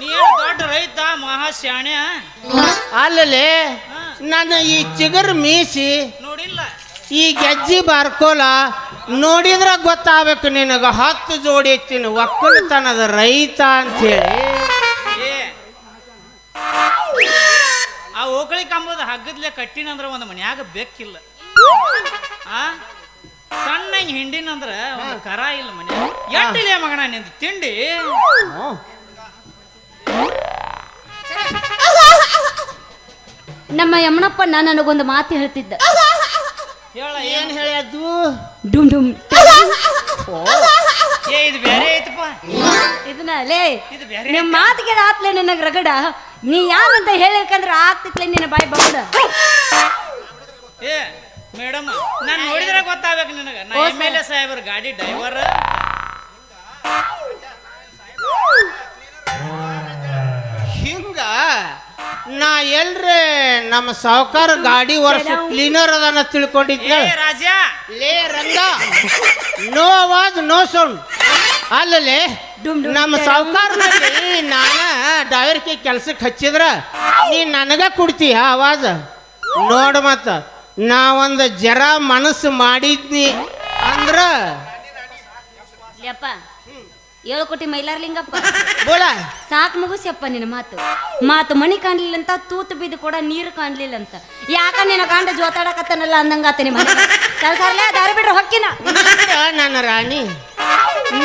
ನೀನು ದೊಡ್ಡ ರೈತ ಮಹಾಶಾಣ್ಯ ಅಲ್ಲೇ ನಾನು ಈ ಚಿಗರ್ ಮೀಸಿ ನೋಡಿಲ್ಲ ಈ ಗೆಜ್ಜಿ ಬಾರ್ಕೋಲ ನೋಡಿದ್ರ ಗೊತ್ತಾಗಬೇಕು ನಿನಗ 10 ಜೋಡಿ ಎತ್ತಿನ ಒಕ್ಕಲತನದ ರೈತ ಅಂತೇಳಿ. ಆ ಓಕಳಿ ಕಂಬದ ಹಗ್ಗದ್ಲೆ ಕಟ್ಟಿನಂದ್ರ ಒಂದು ಮನ್ಯಾಗ ಬೆಕ್ಕಿಲ್ಲ, ಆ ಸಣ್ಣ ಹಿಂಡಿನಂದ್ರ ಒಂದು ಕರ ಇಲ್ಲ ಮನೆ. ಎಟ್ಟಿಲ್ಲ ಮಗನ ನಿಂದ ತಿಂಡಿ. ನಮ್ಮ ಯಮನಪ್ಪ ನನಗೊಂದು ಮಾತು ಹೇಳ್ತಿದ್ದ. ಹೇಳ ಏನ್ ಹೇಳ್ಯದ್ದು? ಡುಮ್ ಡುಮ್ ಇದು ಬೇರೆ ಐತಪ್ಪ. ಇದನ್ನ ಲೇ ಇದು ಬೇರೆ. ನಿಮ್ಮ ಮಾತಿಗೆ ಆತ್ಲೆ ನಿನಗ ರಗಡ. ನೀ ಯಾರಂತ ಹೇಳಕಂದ್ರ ಆಗ್ತಿತ್ಲೆ ನಿನ್ನ ಬಾಯಿ ಬಗಡ. ಏ ಮೇಡಮ್, ನಾನು ನೋಡಿದ್ರೆ ಗೊತ್ತಾಗಬೇಕು ನಿನಗ. ನಾ MLA ಸಾಹೇಬ್ರ ಗಾಡಿ ಡ್ರೈವರ್. ಹಿಂಗ ನಾ ಎಲ್ರೆ ನಮ್ಮ ಸಾವುಕಾರ ಗಾಡಿ ವರ್ಷ ಕ್ಲೀನರ್ ಅದನ್ನ ತಿಳ್ಕೊಂಡಿದ್ದೆ. ರಾಜ ಲೇ ರಂಗ, ನೋ ಆವಾಜ್ ನೋ ಸೌಂಡ್. ಅಲ್ಲೇ ನಮ್ಮ ಸಾವುಕಾರನಲ್ಲಿ ನಾನ ಡ್ರೈವರ್ಗೆ ಕೆಲ್ಸಕ್ಕೆ ಹಚ್ಚಿದ್ರ ನೀ ನನಗ ಕೊಡ್ತೀಯ ಆವಾಜ ನೋಡ. ಮತ್ತ ನಾವೊಂದು ಜರ ಮನಸ್ಸು ಮಾಡಿದ್ನಿ ಅಂದ್ರ 7 ಕೋಟಿ ಮೈಲಾರ್ಲಿಂಗಪ್ಪ ಬೋಳ ಸಾಕ್ ಮುಗಿಸ್ಯಪ್ಪ ನಿನ್ನ ಮಾತು ಮಣಿ ಕಾಣ್ಲಿಲ್ಲ ಅಂತ ತೂತು ಬಿದ್ದು ಕೂಡ ನೀರು ಕಾಣ್ಲಿಲ್ಲ ಅಂತ. ಯಾಕ ನಿನ್ನ ಕಾಂಡ ಜೋತಾಡಕತ್ತನಲ್ಲ ಅಂದಂಗಾತ ನಿಮ್ಮ ಸರ್ಲೇ ದಾರಿ ಬಿಡ್ರ ಹೊಕ್ಕಿನ. ನನ್ನ ರಾಣಿ,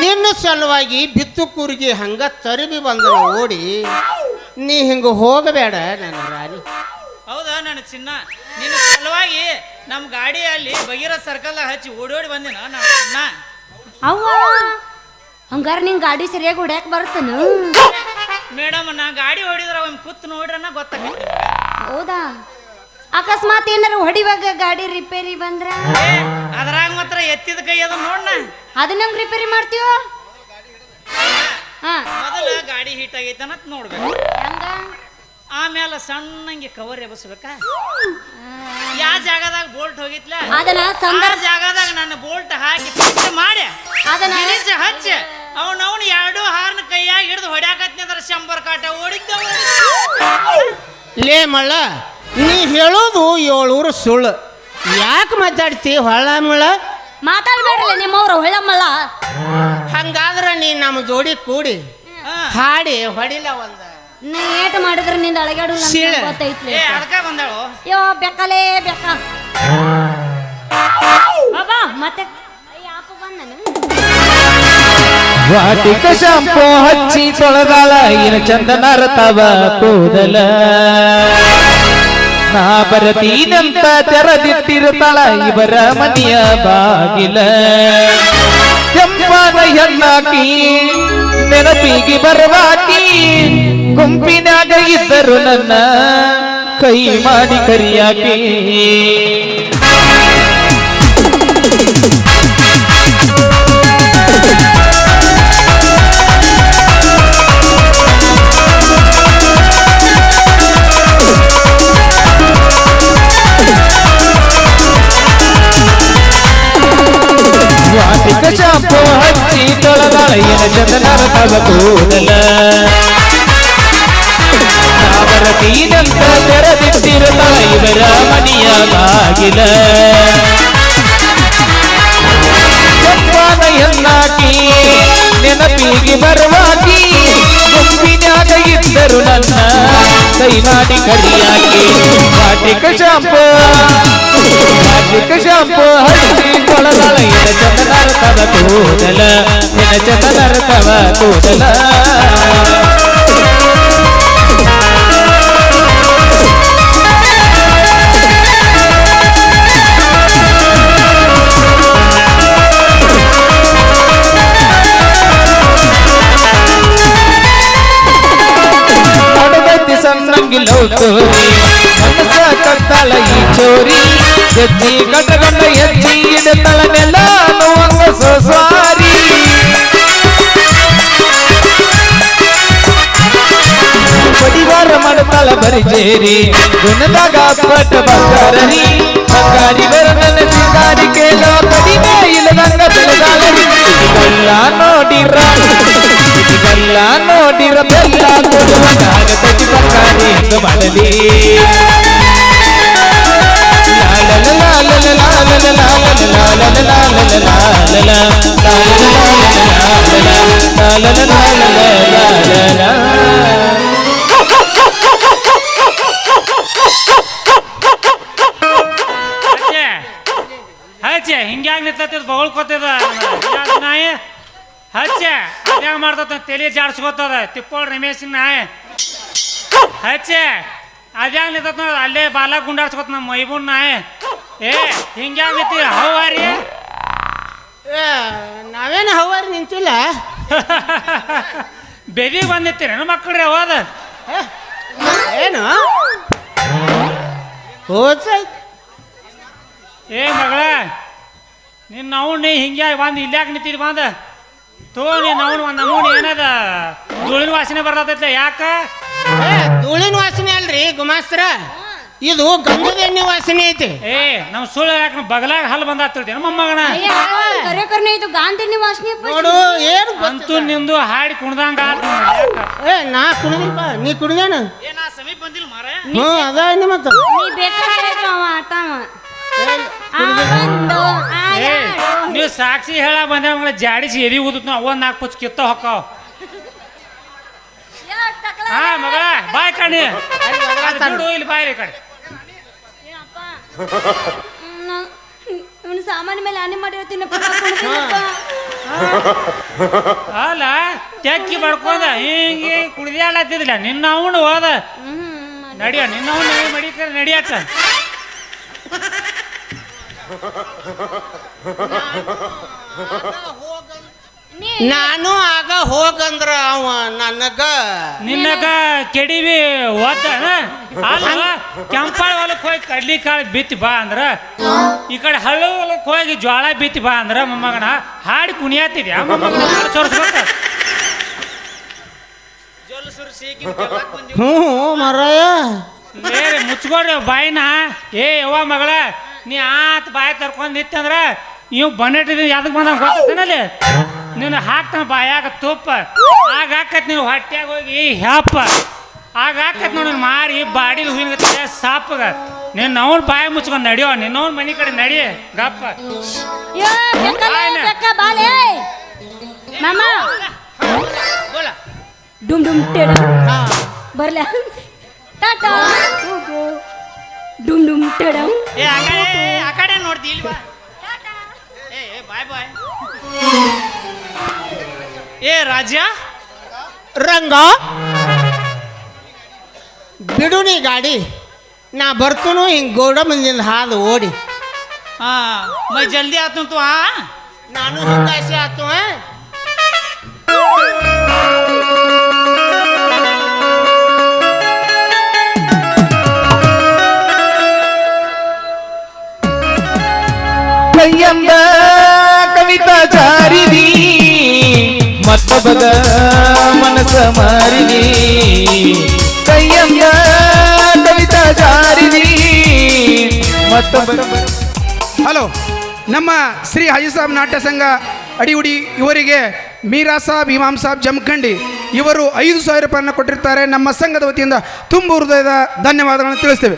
ನಿನ್ನ ಸಲುವಾಗಿ ಬಿತ್ತು ಕೂರಿಗೆ ಹಂಗ ತರಿಬಿ ಬಂದ ಓಡಿ ನೀ ಹಿಂಗ ಹೋಗಬೇಡ ನನ್ನ ರಾಣಿ. ಹೌದಾ ನನ್ನ ಚಿನ್ನ, ನಿನ್ನ ಸಲುವಾಗಿ ನಮ್ಮ ಗಾಡಿಯಲ್ಲಿ ಭಗೀರಥ ಸರ್ಕಲ್ ಹಚ್ಚಿ ಓಡೋಡಿ ಬಂದಿನ ನಾನು ಚಿನ್ನ. ಅವ್ವ ಹಂಗಾರ ನಿಂಗೆ ಗಾಡಿ ಸರಿಯಾಗಿ ಹೊಡ್ಯಾಕ ಬರುತ್ತನ ಮೇಡಮ್? ನಾ ಗಾಡಿ ಹೊಡಿದ್ರ ಒಮ್ಮೆ ಕೂತ್ ನೋಡ್ರನ ಗೊತ್ತಾಗೈತಿ. ಹೌದಾ? ಅಕಸ್ಮಾತ್ ಏನಾರ ಹೊಡಿವಾಗ ಗಾಡಿ ರಿಪೇರಿ ಬಂದ್ರ ಅದ್ರಾಗ ಮಾತ್ರ ಎತ್ತಿದ ಕೈ ಅದ ನೋಡ್ನ. ಅದನ್ನ ಹೆಂಗ್ ರಿಪೇರಿ ಮಾಡ್ತೀವೋ? ಮೊದಲ ಗಾಡಿ ಹೀಟ್ ಆಗೈತೆ ಅನ್ನತ್ ನೋಡ್ಬೇಕು. ಹಂಗ ಆಮೇಲೆ ಸಣ್ಣಂಗೆ ಕವರ್ ಎಬಸ್ಬೇಕಾ? ಯಾವ ಜಾಗದಾಗ ಬೋಲ್ಟ್ ಹೋಗಿತ್ಲ ಅದನ್ನ ಜಾಗದಾಗ ನನ್ನ ಬೋಲ್ಟ್ ಹಾಕಿ ಫಿಕ್ಸ್ ಮಾಡಿ ಅದನ್ನ ಹಚ್ಚಿ ಅವನವನು 2 ಹಾರ್ನ ಕೈಯಾಗ ಹಿಡಿದು ಹೊಡ್ಯಾಕತ್ನಿ ಅಂದ್ರೆ 100 ಕಾಟ ಓಡಿದ್ದವ. ಲೇ ಮಳ್ಳ, ನೀ ಹೇಳೋದು 7 ಸುಳ್ಳು. ಯಾಕೆ ಮಾತಾಡ್ತಿ ಹೊಳ್ಳ ಮುಳ್ಳ? ಮಾತಾಡ್ಬೇಡ್ರಲ್ಲ ನಿಮ್ಮವ್ರ ಹೊಳ್ಳಮ್ಮಲ್ಲ. ಹಂಗಾದ್ರ ನೀ ನಮ್ಮ ಜೋಡಿ ಕೂಡಿ ಹಾಡಿ ಹೊಡಿಲ ಒಂದ. ನೀ ಏಟ್ ಮಾಡಿದ್ರೆ ನಿಂದ ಅಳಗಾಡು ಗೊತ್ತೈತ್ಲಿ. ಅದಕ್ಕ ಬಂದಾಳು. ಯೋ ಬೆಕ್ಕಲೇ ಬೆಕ್ಕ ಬಾಬಾ ಮತ್ತೆ ಯಾಕ ಬಂದನು? ವಾಟಿಕ ಶಾಂಪು ಹಚ್ಚಿ ತೊಳೆದಾಳ ಇನ್ನು ಚಂದನ ರತವ ಕೂದಲ. ನಾ ಬರತೀನಂತ ತೆರೆದಿಟ್ಟಿರುತ್ತಾಳ ಇವರ ಮನೆಯ ಬಾಗಿಲ. ಕೆಂಪಾದ ಹೆಣ್ಣಾಕಿ ನೆನಪಿಗೆ ಬರವಾಕಿ ಗುಂಪಿನಾಗ ಇದ್ದರು ನನ್ನ ಕೈ ಮಾಡಿ ಕರಿಯಾಕಿ. ವಾಟಿಕ ಶಾಂಪು ಹಚ್ಚಿ ತೊಳೆದಾಳ ಇನ್ನು ಚಂದನ ತವ ಕೂದಲ. ಭಾರತೀನಂತ ತೆರೆದಿಟ್ಟಿರುತ್ತಾಳ ಇವರ ಮನೆಯ ಬಾಗಿಲ. ಕೆಂಪಾದ ಹೆಣ್ಣಾಕಿ ನೆನಪಿಗೆ ಬರವಾಕಿ ಗುಂಪಿನಾಗ ಇದ್ದರು ನನ್ನ ಕೈ ಮಾಡಿ ಕರಿಯಾಕಿ. ವಾಟಿಕ ಶಾಂಪು ಹಚ್ಚಿ ತೊಳೆದಾಳ ಇನ್ನು ಚಂದನ ತವ ಕೂದಲ. ಇನ್ನು ಚಂದನ ತವ ಕೂದಲ. ಸಣ್ಣಂಗಿ ಲೌತೋರಿ ಮನಸ ಕಟ್ಟಾಳ ಈ ಚೋರಿ. ಹೆಜ್ಜಿ ಕಟ್ಟಗೊಂಡ ಹೆಜ್ಜಿ ಇಡತಳ ನೆಲ ನೋವಂಗ ಸೋಸಾರಿ. ಬಡಿವಾರ ಮಾಡ್ತಾಳ ಬರಿಜೇರಿ ಗುಣದಾಗ ಪಟ್ಟ ಬಂಗಾರಿ. ಬಂಗಾರಿ ಬರದನ ಸಿಂಗಾರಿ ಕೇಳೋ ಕಡಿಮೆ ಇಲ್ಲದಂಗ ಬೆಳೆದಾಳರಿ. ಇದೆಲ್ಲ ನೋಡಿರ ಈಗೆಲ್ಲ ನೋಡಿರ ಬೆಲ್ಲ ಕೊಡುವ ನಾಗತಗಿ ಸರ್ಕಾರಿ ಎಂದು ಮಾಡಲಿ ಹಚ್ಚೆ ಹಿಂಗ್ಯಾಗ ನಿಂತದ ಬಗಳ್ಕೊತದ ನಾಯಿ ಹಚ್ಚೆ ಅದ್ಯಾಂಗ ಮಾಡ್ತದ ತಲೆ ಜಾಡ್ಸ್ಕೊತದ ತಿಪ್ಪೋಳ್ ರಮೇಶ್ ನಾಯಿ ಹಚ್ಚೆ ಅದ್ಯಾಂಗ ನಿಂತದ ನೋಡ ಅಲ್ಲೇ ಬಾಲ ಗುಂಡಾಡ್ಸ್ಕೊತ ನಮ್ಮ ಮೈಬೂನ್ ನಾಯಿ ಏ ಹಿಂಗ್ಯಾಗ ನಿಂತಿ ಹೌವಾರಿ ನಾವೇನು ಹವಾರಿ ನಿಂತಿಲ್ಲ. ಬೆದಿಗೆ ಬಂದಿತ್ತೀರ ಮಕ್ಕಳ್ರಿ ಹೋದ ಏನು ಹೋದ ಏ ಮಗಳ ನಿನ್ನ ಅವ್ನು ನೀ ಹಿಂಗ್ಯಾಗ ಬಂದು ಇಲ್ಯಾಕೆ ನಿಂತಿದ್ ಬಂದ ತೋ ನೀನು ಅವ್ನು ಒಂದು ನಮೂನಿ ಏನದ ಧೂಳಿನ ವಾಸನೆ ಬರ್ತೈತ್ಲೆ ಯಾಕ ಧೂಳಿನ ವಾಸನೆ ಅಲ್ರಿ ಗುಮಾಸ್ತರ, ಇದು ಗಂಧದ ಎಣ್ಣೆ ವಾಸನೆ ಐತಿ. ಏ ನಮ್ಮ ಸುಳ್ಳು ಯಾಕೆ ಬಗಲಾಗ ಹಲ್ಲು ಬಂದಾಗ್ತಿರ್ತೇನೆ ಮೊಮ್ಮಗನ ಕರೆ ಇದು ಗಾಂಧಿನಿ ವಾಸನೆ ನೋಡು ಏನು ಅಂತೂ ನಿಂದು ಹಾಡಿ ಕುಣ್ದಂಗ ನಾ ಕುಡಿದಿಲ್ಪ, ನೀ ಕುಡಿದೇನ? ಏ ನಾ ಸಮೀಪ ಬಂದಿಲ್ಲ ಮಾರ. ಹ್ಞೂ ಅದ ಎಣ್ಣೆ ಮತ್ತ ನೀ ಬೇಕಾದ್ರೆ ಅವ ಆಟವ ಏ ನೀವು ಸಾಕ್ಷಿ ಹೇಳ ಬಂದ ಮಗಳ ಜಾಡಿಸಿ ಎದಿ ಊದತ್ ನಾವು ಒಂದು 4 ಪುಚ್ ಕಿತ್ತ ಹೊಕ್ಕಾವ. ಹಾ ಮಗಳ ಬಾಯ್ ಕಣಿ ಬಿಡು ಇಲ್ಲಿ ಬಾಯ್ ಕಡೆ ಇವನು ಸಾಮಾನ್ಯ ಮೇಲೆ ಆನೆ ಮಾಡಿರ್ತೀನಪ್ಪ. ಅಲ್ಲ ತೆಕ್ಕಿ ಬಡ್ಕೊಂಡ ಹಿಂಗೆ ಕುಡ್ದ್ಯಾಡತ್ತಿದ್ದಿಲ್ಲ ನಿನ್ನ ಅವನು ಹೋದ ನಡಿಯ ನಿನ್ನ ಅವನು ಮಡಿತಾರೆ ನಡಿಯಕ್ಕ ನಾನು ಆಗ ಹೋಗಂದ್ರ ಅವ ನನಗ ನಿನ್ನಗ ಕೆಡಿವಿ ಓದ್ತಾನ ಅಲ್ಲ ಕೆಂಪಾಳ ಹೊಲಕ್ಕೆ ಹೋಗಿ ಕಡ್ಲಿ ಕಾಳು ಬಿತ್ತಿ ಬಾ ಅಂದ್ರ ಈ ಕಡೆ ಹಳ್ಳು ಹೊಲಕ್ಕೆ ಹೋಗಿ ಜ್ವಾಳ ಬಿತ್ತಿ ಬಾ ಅಂದ್ರ ಮೊಮ್ಮಗನ ಹಾಡಿ ಕುಣಿಯತ್ತಿದ್ಯಾ ಮೊಮ್ಮಗನ ಸೋರ್ಸ್ಬೇಕ ಹ್ಞೂ ಮರಯ್ಯ ಬೇರೆ ಮುಚ್ಕೊಡ್ರಿ ಬಾಯಿನ ಏ ಯವ್ವ ಮಗಳ ನೀ ಆತ ಬಾಯಿ ತರ್ಕೊಂಡ್ ನಿತ್ತಂದ್ರ ಇವ್ ಬನ್ನೆಟ್ಟಿದ ಯಾವ್ದಕ್ ಬಂದಂಗ ಗೊತ್ತೇನಲ್ಲಿ ನೀನು ಹಾಕ್ತಾನ ಬಾಯಾಗ ತುಪ್ಪ ಆಗ ಹಾಕತ್ ನೀನು ಹೊಟ್ಯಾಗ ಹೋಗಿ ಹೆಪ್ಪ ಆಗ ಹಾಕತ್ ನೋಡಿ ಮಾರಿ ಬಾಡಿಲಿ ಹೂವಿನ ಸಾಪಗ ನಿನ್ನ ಅವ್ನ ಬಾಯಿ ಮುಚ್ಕೊಂಡು ನಡಿಯೋ ನಿನ್ನವ್ನ ಮನೆ ಕಡೆ ನಡಿ ಗಪ್ಪ ಡುಮ್ ಡುಮ್ ಟೇಡ ಬರ್ಲ ಟಾಟಾ ಡುಮ್ ಡುಮ್ ಟೇಡ ಏ ಆ ಕಡೆ ನೋಡ್ತಿ ಇಲ್ಲಿ ಬಾ. ಏ ಬಾಯ್ ಬಾಯ್. ಏ ರಾಜ ರಂಗ ಬಿಡು ನೀ ಗಾಡಿ, ನಾ ಬರ್ತನು ಹಿಂಗೆ ಗೋಡ ಮಂದಿನ ಹಾದು ಓಡಿ. ಹಾ ಮೈ ಜಲ್ದಿ ಆತು ತು ಆ ನಾನು ಹಿಂಗಾಸೆ ಆತು. ಕೈಯಂದ ಕವಿತಾ ಜಾರಿದಿ ಮತ್ತೊಬ್ಬದ ಮನಸ್ಸ ಮಾರಿದಿ ಕೈಯಂದ ಕವಿತಾ ಜಾರಿದಿ ಮತ್ತೊಬ್ಬದ. ಹಲೋ, ನಮ್ಮ ಶ್ರೀ ಹಾಜಿ ಸಾಬ್ ನಾಟ್ಯ ಸಂಘ ಅಡಿಗುಡಿ ಇವರಿಗೆ ಮೀರಾ ಸಾಬ್ ಇಮಾಮ್ ಸಾಬ್ ಜಮಖಂಡಿ ಇವರು 5,000 ರೂಪಾಯಿಯನ್ನು ಕೊಟ್ಟಿರ್ತಾರೆ. ನಮ್ಮ ಸಂಘದ ವತಿಯಿಂದ ತುಂಬ ಹೃದಯದ ಧನ್ಯವಾದಗಳನ್ನು ತಿಳಿಸ್ತೇವೆ.